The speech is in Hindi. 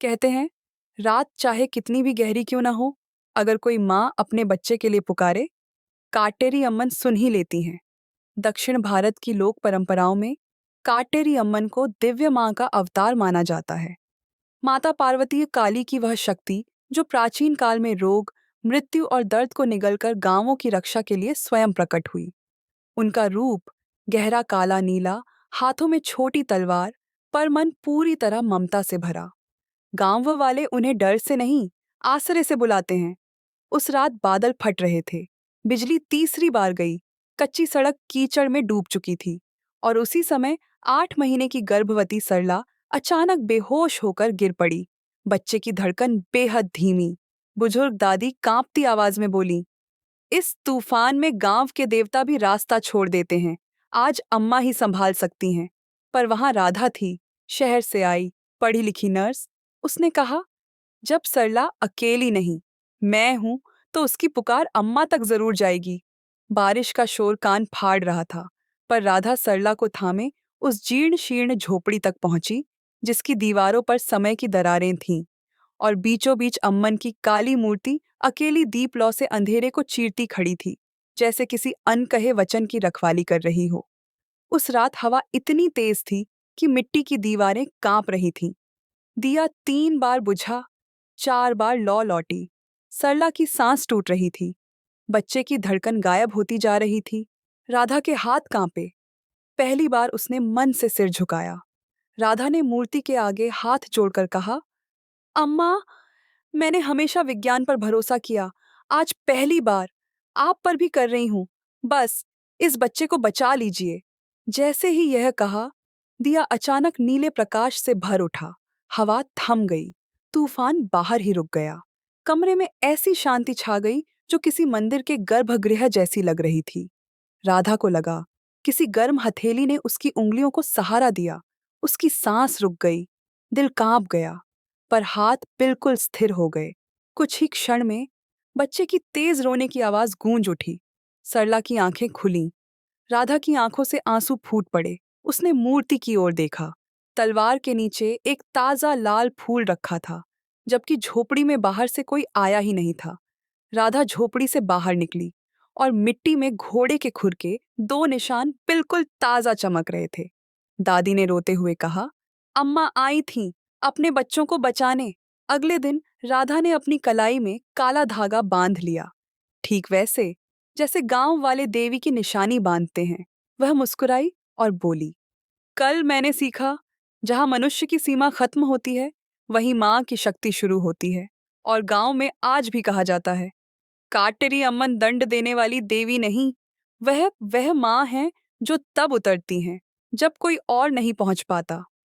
कहते हैं, रात चाहे कितनी भी गहरी क्यों ना हो, अगर कोई माँ अपने बच्चे के लिए पुकारे, काटेरी अम्मन सुन ही लेती हैं। दक्षिण भारत की लोक परंपराओं में काटेरी अम्मन को दिव्य माँ का अवतार माना जाता है। माता पार्वती काली की वह शक्ति जो प्राचीन काल में रोग, मृत्यु और दर्द को निगलकर गांवों की रक्षा के लिए स्वयं प्रकट हुई। उनका रूप गहरा काला नीला, हाथों में छोटी तलवार, पर मन पूरी तरह ममता से भरा। गांव वाले उन्हें डर से नहीं, आसरे से बुलाते हैं। उस रात बादल फट रहे थे, बिजली तीसरी बार गई, कच्ची सड़क कीचड़ में डूब चुकी थी और उसी समय 8 महीने की गर्भवती सरला अचानक बेहोश होकर गिर पड़ी। बच्चे की धड़कन बेहद धीमी। बुजुर्ग दादी कांपती आवाज में बोली, इस तूफान में गांव के देवता भी रास्ता छोड़ देते हैं। आज अम्मा ही संभाल सकती हैं। पर वहां राधा थी, शहर से आई, पढ़ी लिखी नर्स। उसने कहा, जब सरला अकेली नहीं, मैं हूं, तो उसकी पुकार अम्मा तक जरूर जाएगी। बारिश का शोर कान फाड़ रहा था, पर राधा सरला को थामे उस जीर्ण शीर्ण झोपड़ी तक पहुंची, जिसकी दीवारों पर समय की दरारें थीं और बीचों बीच अम्मन की काली मूर्ति अकेली दीप लौ से अंधेरे को चीरती खड़ी थी, जैसे किसी अनकहे वचन की रखवाली कर रही हो। उस रात हवा इतनी तेज थी कि मिट्टी की दीवारें कांप रही थीं। दिया 3 बार बुझा, 4 बार लौ लौटी। सरला की सांस टूट रही थी, बच्चे की धड़कन गायब होती जा रही थी। राधा के हाथ कांपे। पहली बार उसने मन से सिर झुकाया। राधा ने मूर्ति के आगे हाथ जोड़कर कहा, अम्मा, मैंने हमेशा विज्ञान पर भरोसा किया। आज पहली बार आप पर भी कर रही हूं। बस इस बच्चे को बचा लीजिए। जैसे ही यह कहा, दिया अचानक नीले प्रकाश से भर उठा। हवा थम गई। तूफान बाहर ही रुक गया। कमरे में ऐसी शांति छा गई जो किसी मंदिर के गर्भगृह जैसी लग रही थी। राधा को लगा किसी गर्म हथेली ने उसकी उंगलियों को सहारा दिया। उसकी सांस रुक गई, दिल कांप गया, पर हाथ बिल्कुल स्थिर हो गए। कुछ ही क्षण में बच्चे की तेज रोने की आवाज गूंज उठी। सरला की आंखें खुलीं। राधा की आंखों से आंसू फूट पड़े। उसने मूर्ति की ओर देखा। तलवार के नीचे एक ताजा लाल फूल रखा था, जबकि झोपड़ी में बाहर से कोई आया ही नहीं था। राधा झोपड़ी से बाहर निकली और मिट्टी में घोड़े के खुर के 2 निशान बिल्कुल ताजा चमक रहे थे। दादी ने रोते हुए कहा, अम्मा आई थीं अपने बच्चों को बचाने। अगले दिन राधा ने अपनी कलाई में काला धागा बांध लिया, ठीक वैसे जैसे गांव वाले देवी की निशानी बांधते हैं। वह मुस्कुराई और बोली, कल मैंने सीखा, जहां मनुष्य की सीमा खत्म होती है, वहीं माँ की शक्ति शुरू होती है। और गांव में आज भी कहा जाता है, काटेरी अम्मन दंड देने वाली देवी नहीं, वह माँ है जो तब उतरती हैं जब कोई और नहीं पहुंच पाता।